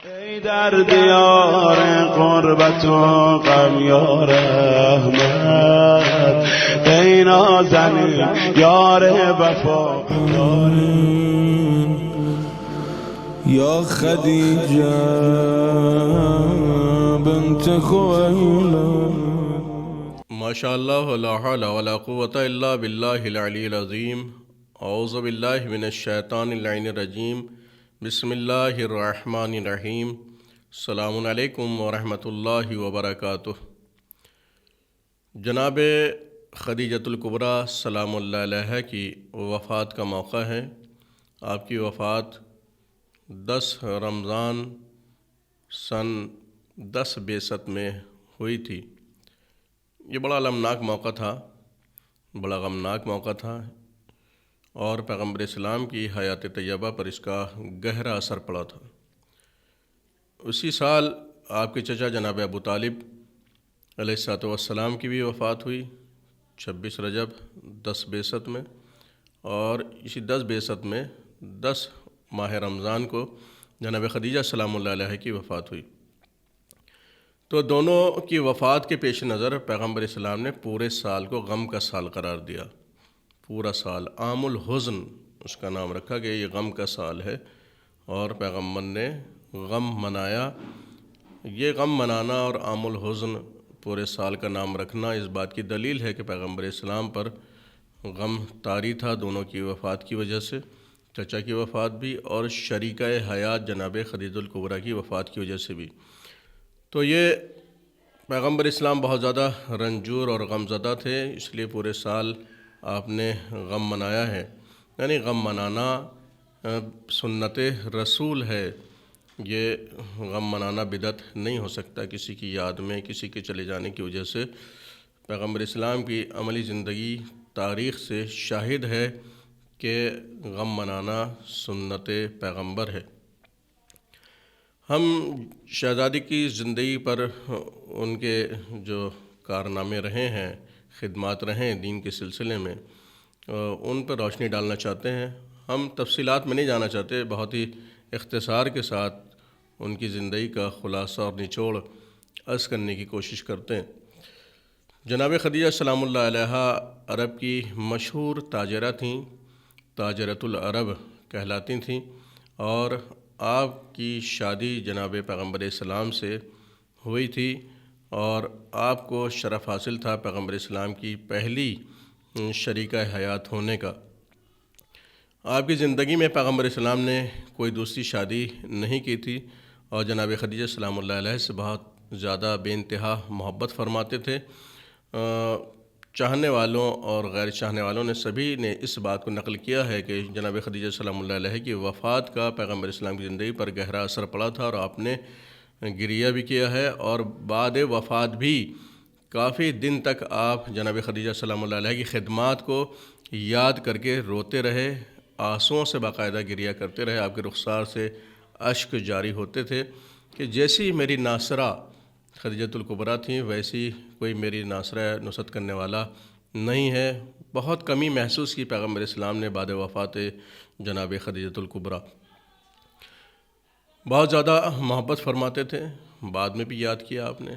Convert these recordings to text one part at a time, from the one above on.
ای در دیار قربت و غم یا رحمت، ای نازنین یار وفا یا خدیجه بنت خویلد. ماشاءاللہ لا حول ولا قوة الا باللہ العلی العظیم. اعوذ باللہ من الشیطان اللعین الرجیم. بسم اللہ الرحمن الرحیم. السلام علیکم ورحمۃ اللہ وبرکاتہ. جناب خدیجۃ الکبریٰ سلام اللہ علیہ کی وفات کا موقع ہے. آپ کی وفات 10 رمضان سن 10 بعثت میں ہوئی تھی. یہ بڑا غمناک موقع تھا اور پیغمبر اسلام کی حیات طیبہ پر اس کا گہرا اثر پڑا تھا. اسی سال آپ کے چچا جناب ابو طالب علیہ الصلوۃ والسلام کی بھی وفات ہوئی 26 رجب 10 بعثت میں، اور اسی 10 بعثت میں 10 ماہ رمضان کو جناب خدیجہ سلام اللہ علیہ کی وفات ہوئی. تو دونوں کی وفات کے پیش نظر پیغمبر اسلام نے پورے سال کو غم کا سال قرار دیا. پورا سال عام الحزن اس کا نام رکھا کہ یہ غم کا سال ہے، اور پیغمبر نے غم منایا. یہ غم منانا اور عام الحزن پورے سال کا نام رکھنا اس بات کی دلیل ہے کہ پیغمبر اسلام پر غم طاری تھا دونوں کی وفات کی وجہ سے، چچا کی وفات بھی اور شریکہ حیات جناب خدیجۃ الکبریٰ کی وفات کی وجہ سے بھی. تو یہ پیغمبر اسلام بہت زیادہ رنجور اور غمزدہ تھے، اس لیے پورے سال آپ نے غم منایا ہے. یعنی غم منانا سنت رسول ہے. یہ غم منانا بدعت نہیں ہو سکتا کسی کی یاد میں، کسی کے چلے جانے کی وجہ سے. پیغمبر اسلام کی عملی زندگی تاریخ سے شاہد ہے کہ غم منانا سنت پیغمبر ہے. ہم شہزادی کی زندگی پر ان کے جو کارنامے رہے ہیں، خدمات رہے ہیں دین کے سلسلے میں، ان پر روشنی ڈالنا چاہتے ہیں. ہم تفصیلات میں نہیں جانا چاہتے، بہت ہی اختصار کے ساتھ ان کی زندگی کا خلاصہ اور نچوڑ عرض کرنے کی کوشش کرتے ہیں. جناب خدیجہ سلام اللہ علیہ عرب کی مشہور تاجرہ تھیں، تاجرۃ العرب کہلاتی تھیں، اور آپ کی شادی جناب پیغمبر اسلام سے ہوئی تھی، اور آپ کو شرف حاصل تھا پیغمبر اسلام کی پہلی شریکہ حیات ہونے کا. آپ کی زندگی میں پیغمبر اسلام نے کوئی دوسری شادی نہیں کی تھی، اور جناب خدیجہ سلام اللہ علیہ سے بہت زیادہ بے انتہا محبت فرماتے تھے. چاہنے والوں اور غیر چاہنے والوں نے سبھی نے اس بات کو نقل کیا ہے کہ جناب خدیجہ سلام اللہ علیہ کی وفات کا پیغمبر اسلام کی زندگی پر گہرا اثر پڑا تھا، اور آپ نے گریہ بھی کیا ہے، اور بعد وفات بھی کافی دن تک آپ جناب خدیجہ سلام اللہ علیہ کی خدمات کو یاد کر کے روتے رہے، آنسوؤں سے باقاعدہ گریہ کرتے رہے. آپ کے رخسار سے اشک جاری ہوتے تھے کہ جیسی میری ناصرہ خدیجۃ الکبریٰ تھیں ویسی کوئی میری ناصرہ نصرت کرنے والا نہیں ہے. بہت کمی محسوس کی پیغمبر اسلام نے بعد وفات جناب خدیجۃ الکبریٰ. بہت زیادہ محبت فرماتے تھے، بعد میں بھی یاد کیا آپ نے.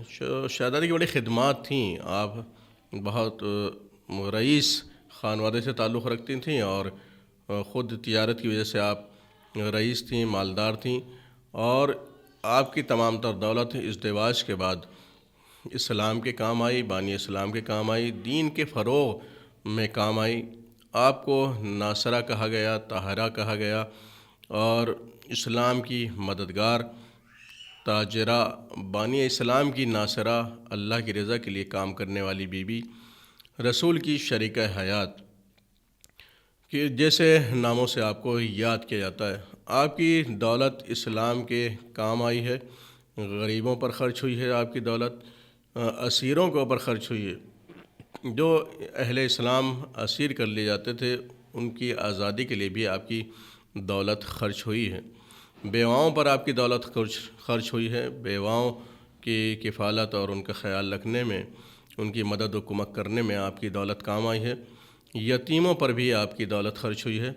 شہزادی کی بڑی خدمات تھیں. آپ بہت رئیس خانوادے سے تعلق رکھتی تھیں، اور خود تجارت کی وجہ سے آپ رئیس تھیں، مالدار تھیں، اور آپ کی تمام تر دولت ازدواج کے بعد اسلام کے کام آئی، بانی اسلام کے کام آئی، دین کے فروغ میں کام آئی. آپ کو ناصرہ کہا گیا، طاہرہ کہا گیا، اور اسلام کی مددگار، تاجرہ، بانی اسلام کی ناصرہ، اللہ کی رضا کے لیے کام کرنے والی بیوی، رسول کی شریکہ حیات کہ جیسے ناموں سے آپ کو یاد کیا جاتا ہے. آپ کی دولت اسلام کے کام آئی ہے، غریبوں پر خرچ ہوئی ہے. آپ کی دولت اسیروں کے اوپر خرچ ہوئی ہے. جو اہل اسلام اسیر کر لیے جاتے تھے ان کی آزادی کے لیے بھی آپ کی دولت خرچ ہوئی ہے. بیواؤں پر آپ کی دولت خرچ ہوئی ہے. بیواؤں کی کفالت اور ان کا خیال رکھنے میں، ان کی مدد و کمک کرنے میں آپ کی دولت کام آئی ہے. یتیموں پر بھی آپ کی دولت خرچ ہوئی ہے.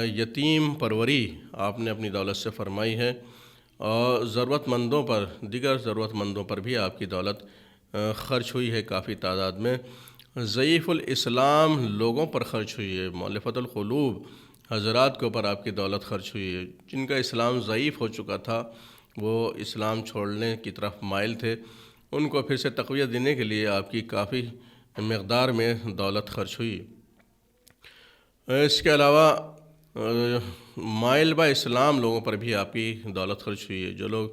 یتیم پروری آپ نے اپنی دولت سے فرمائی ہے. اور ضرورت مندوں پر، دیگر ضرورت مندوں پر بھی آپ کی دولت خرچ ہوئی ہے کافی تعداد میں۔ ضعیف الاسلام لوگوں پر خرچ ہوئی ہے، مؤلفۃ القلوب حضرات کے اوپر آپ کی دولت خرچ ہوئی ہے، جن کا اسلام ضعیف ہو چکا تھا، وہ اسلام چھوڑنے کی طرف مائل تھے، ان کو پھر سے تقویت دینے کے لیے آپ کی کافی مقدار میں دولت خرچ ہوئی۔ اس کے علاوہ مائل با اسلام لوگوں پر بھی آپ کی دولت خرچ ہوئی ہے، جو لوگ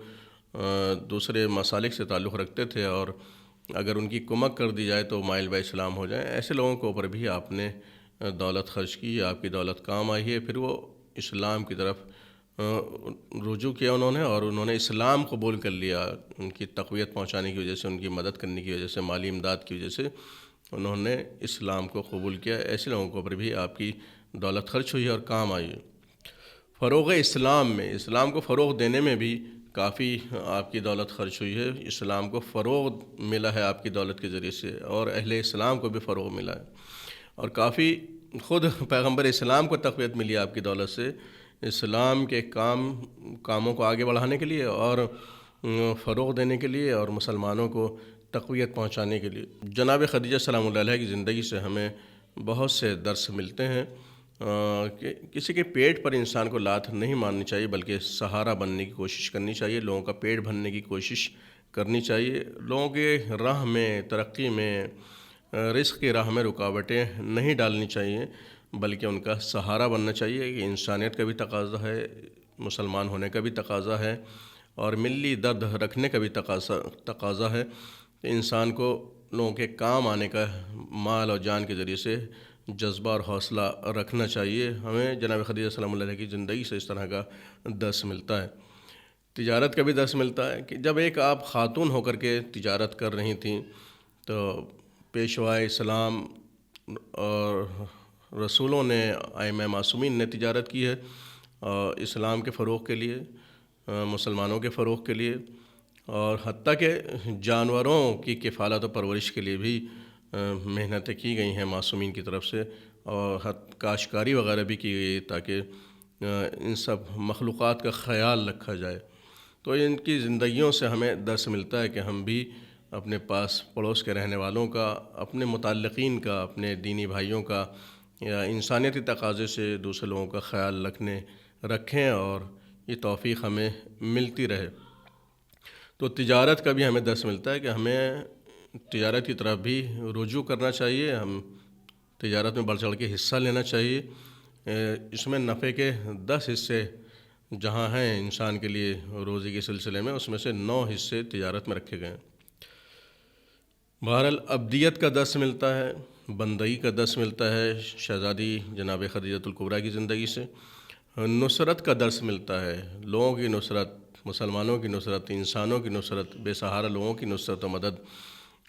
دوسرے مسالک سے تعلق رکھتے تھے اور اگر ان کی کمک کر دی جائے تو مائل با اسلام ہو جائیں، ایسے لوگوں کے اوپر بھی آپ نے دولت خرچ کی، آپ کی دولت کام آئی ہے، پھر وہ اسلام کی طرف رجوع کیا انہوں نے، اور انہوں نے اسلام قبول کر لیا، ان کی تقویت پہنچانے کی وجہ سے، ان کی مدد کرنے کی وجہ سے، مالی امداد کی وجہ سے انہوں نے اسلام کو قبول کیا۔ ایسے لوگوں کے اوپر بھی آپ کی دولت خرچ ہوئی ہے اور کام آئی ہے۔ فروغ اسلام میں، اسلام کو فروغ دینے میں بھی کافی آپ کی دولت خرچ ہوئی ہے، اسلام کو فروغ ملا ہے آپ کی دولت کے ذریعے سے، اور اہل اسلام کو بھی فروغ ملا ہے، اور کافی خود پیغمبر اسلام کو تقویت ملی آپ کی دولت سے، اسلام کے کاموں کو آگے بڑھانے کے لیے اور فروغ دینے کے لیے اور مسلمانوں کو تقویت پہنچانے کے لیے۔ جناب خدیجہ سلام اللہ علیہ کی زندگی سے ہمیں بہت سے درس ملتے ہیں کہ کسی کے پیٹ پر انسان کو لات نہیں مارنی چاہیے، بلکہ سہارا بننے کی کوشش کرنی چاہیے، لوگوں کا پیٹ بھرنے کی کوشش کرنی چاہیے، لوگوں کے راہ میں، ترقی میں، رزق کی راہ میں رکاوٹیں نہیں ڈالنی چاہیے، بلکہ ان کا سہارا بننا چاہیے، کہ انسانیت کا بھی تقاضا ہے، مسلمان ہونے کا بھی تقاضا ہے، اور ملی درد رکھنے کا بھی تقاضا ہے، کہ انسان کو لوگوں کے کام آنے کا مال اور جان کے ذریعے سے جذبہ اور حوصلہ رکھنا چاہیے۔ ہمیں جناب خدیجہ سلام اللہ علیہ کی زندگی سے اس طرح کا درس ملتا ہے۔ تجارت کا بھی درس ملتا ہے کہ جب ایک آپ خاتون ہو کر کے تجارت کر رہی تھیں تو پیشوائے اسلام اور رسولوں نے، ائمہ معصومین نے تجارت کی ہے اسلام کے فروغ کے لیے، مسلمانوں کے فروغ کے لیے، اور حتیٰ کہ جانوروں کی کفالت و پرورش کے لیے بھی محنتیں کی گئی ہیں معصومین کی طرف سے، اور کاشتکاری وغیرہ بھی کی گئی تاکہ ان سب مخلوقات کا خیال رکھا جائے۔ تو ان کی زندگیوں سے ہمیں درس ملتا ہے کہ ہم بھی اپنے پاس پڑوس کے رہنے والوں کا، اپنے متعلقین کا، اپنے دینی بھائیوں کا یا انسانیتی تقاضے سے دوسرے لوگوں کا خیال رکھیں، اور یہ توفیق ہمیں ملتی رہے۔ تو تجارت کا بھی ہمیں درس ملتا ہے کہ ہمیں تجارت کی طرف بھی رجوع کرنا چاہیے، ہم تجارت میں بڑھ چڑھ کے حصہ لینا چاہیے۔ اس میں نفع کے 10 حصے جہاں ہیں انسان کے لیے روزی کے سلسلے میں، اس میں سے 9 حصے تجارت میں رکھے گئے ہیں۔ بہرحال عبدیت کا درس ملتا ہے، بندگی کا درس ملتا ہے شہزادی جناب خدیجۃ الکبریٰ کی زندگی سے۔ نصرت کا درس ملتا ہے، لوگوں کی نصرت، مسلمانوں کی نصرت، انسانوں کی نصرت، بے سہارا لوگوں کی نصرت و مدد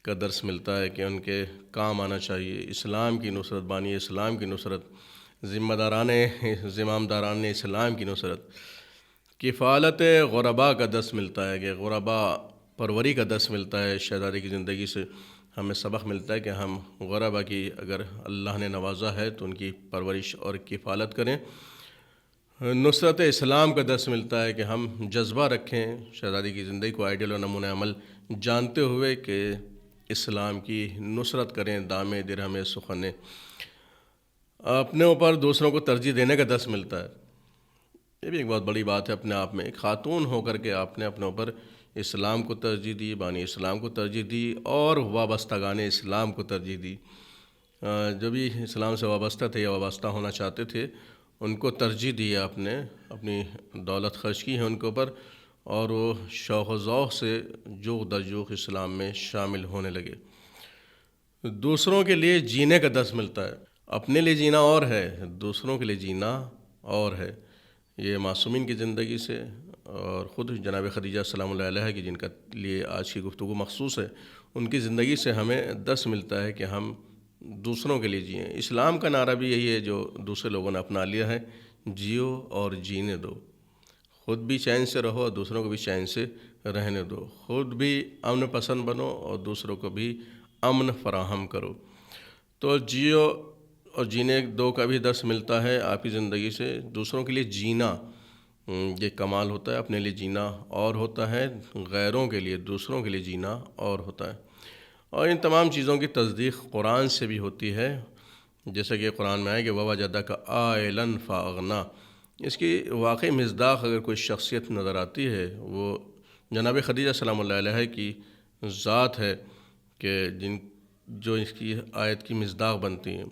کا درس ملتا ہے کہ ان کے کام آنا چاہیے۔ اسلام کی نصرت، بانی اسلام کی نصرت، زمامداران اسلام کی نصرت۔ کفالت غرباء کا درس ملتا ہے کہ غرباء پروری کا درس ملتا ہے شہزادی کی زندگی سے، ہمیں سبق ملتا ہے کہ ہم غرباء کی اگر اللہ نے نوازا ہے تو ان کی پرورش اور کفالت کریں۔ نصرت اسلام کا درس ملتا ہے کہ ہم جذبہ رکھیں شہزادی کی زندگی کو آئیڈیل و نمونہ عمل جانتے ہوئے کہ اسلام کی نصرت کریں، دامِ درہم سخن۔ اپنے اوپر دوسروں کو ترجیح دینے کا درس ملتا ہے، یہ بھی ایک بہت بڑی بات ہے اپنے آپ میں۔ ایک خاتون ہو کر کے آپ نے اپنے اوپر اسلام کو ترجیح دی، بانی اسلام کو ترجیح دی، اور وابستگان اسلام کو ترجیح دی۔ جو بھی اسلام سے وابستہ تھے یا وابستہ ہونا چاہتے تھے ان کو ترجیح دی، آپ نے اپنی دولت خرچ کی ہے ان کے اوپر، اور وہ شوق و ذوق سے جوق در جوق اسلام میں شامل ہونے لگے۔ دوسروں کے لیے جینے کا درس ملتا ہے، اپنے لیے جینا اور ہے، دوسروں کے لیے جینا اور ہے۔ یہ معصومین کی زندگی سے اور خود جناب خدیجہ سلام اللہ علیہ کی، جن کا لیے آج کی گفتگو مخصوص ہے، ان کی زندگی سے ہمیں درس ملتا ہے کہ ہم دوسروں کے لیے جئیں۔ اسلام کا نعرہ بھی یہی ہے جو دوسرے لوگوں نے اپنا لیا ہے، جیو اور جینے دو، خود بھی چین سے رہو اور دوسروں کو بھی چین سے رہنے دو، خود بھی امن پسند بنو اور دوسروں کو بھی امن فراہم کرو۔ تو جیو اور جینے دو کا بھی درس ملتا ہے آپ کی زندگی سے۔ دوسروں کے لیے جینا، یہ کمال ہوتا ہے، اپنے لیے جینا اور ہوتا ہے، غیروں کے لیے، دوسروں کے لیے جینا اور ہوتا ہے۔ اور ان تمام چیزوں کی تصدیق قرآن سے بھی ہوتی ہے، جیسا کہ قرآن میں آئے کہ وَوَجَدَكَ عَائِلًا فَأَغْنَىٰ۔ اس کی واقعی مصداق اگر کوئی شخصیت نظر آتی ہے، وہ جناب خدیجہ سلام اللہ علیہ کی ذات ہے کہ جو اس کی آیت کی مصداق بنتی ہیں۔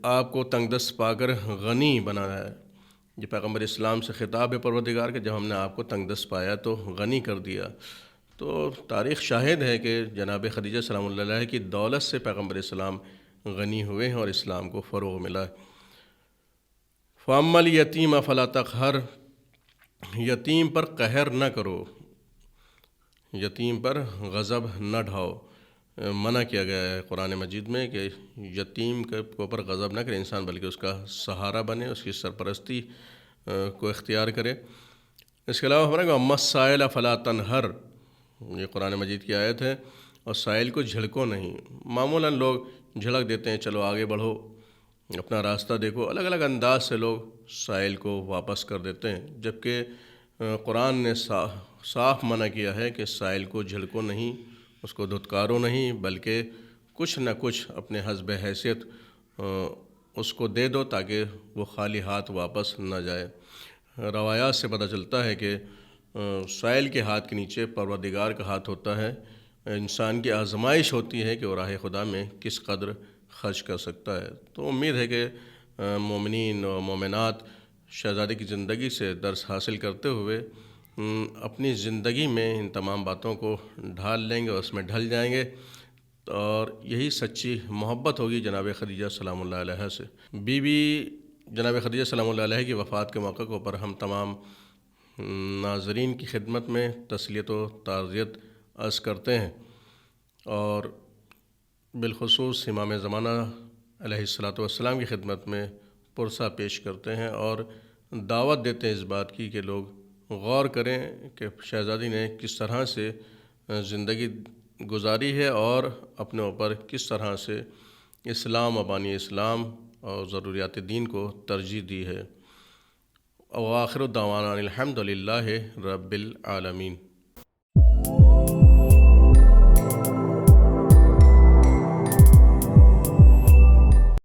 آپ کو تنگ دست پا کر غنی بنایا ہے، یہ پیغمبر اسلام سے خطاب ہے پروردگار کہ جب ہم نے آپ کو تنگ دست پایا تو غنی کر دیا۔ تو تاریخ شاہد ہے کہ جناب خدیجہ سلام اللہ علیہ کی دولت سے پیغمبر اسلام غنی ہوئے ہیں اور اسلام کو فروغ ملا ہے۔ فَأَمَّا الْيَتِيمَ فَلَا تَقْهَرْ، یتیم پر قہر نہ کرو، یتیم پر غضب نہ ڈھاؤ۔ منع کیا گیا ہے قرآن مجید میں کہ یتیم کے اوپر غضب نہ کرے انسان، بلکہ اس کا سہارا بنے، اس کی سرپرستی کو اختیار کرے۔ اس کے علاوہ فرمایا کہ وَأَمَّا السَّائِلَ فَلَا تَنْهَرْ، یہ قرآن مجید کی آیت ہے، اور سائل کو جھڑکو نہیں۔ معمولاً لوگ جھڑک دیتے ہیں، چلو آگے بڑھو، اپنا راستہ دیکھو، الگ الگ انداز سے لوگ سائل کو واپس کر دیتے ہیں، جبکہ قرآن نے صاف منع کیا ہے کہ سائل کو جھڑکو نہیں، اس کو دھتکارو نہیں، بلکہ کچھ نہ کچھ اپنے حسب حیثیت اس کو دے دو تاکہ وہ خالی ہاتھ واپس نہ جائے۔ روایات سے پتہ چلتا ہے کہ سائل کے ہاتھ کے نیچے پروردگار کا ہاتھ ہوتا ہے، انسان کی آزمائش ہوتی ہے کہ وہ راہ خدا میں کس قدر خرچ کر سکتا ہے۔ تو امید ہے کہ مومنین و مومنات شہزادے کی زندگی سے درس حاصل کرتے ہوئے اپنی زندگی میں ان تمام باتوں کو ڈھال لیں گے اور اس میں ڈھل جائیں گے، اور یہی سچی محبت ہوگی جناب خدیجہ سلام اللہ علیہ سے۔ بی بی جناب خدیجہ سلام اللہ علیہ کی وفات کے موقع پر ہم تمام ناظرین کی خدمت میں تسلیت و تعزیت عرض کرتے ہیں، اور بالخصوص امام زمانہ علیہ الصلاۃ والسلام کی خدمت میں پرسہ پیش کرتے ہیں اور دعوت دیتے ہیں اس بات کی کہ لوگ غور کریں کہ شہزادی نے کس طرح سے زندگی گزاری ہے اور اپنے اوپر کس طرح سے اسلام، مبانی اسلام اور ضروریات دین کو ترجیح دی ہے۔ وآخر دعوانا الحمد للہ رب العالمین۔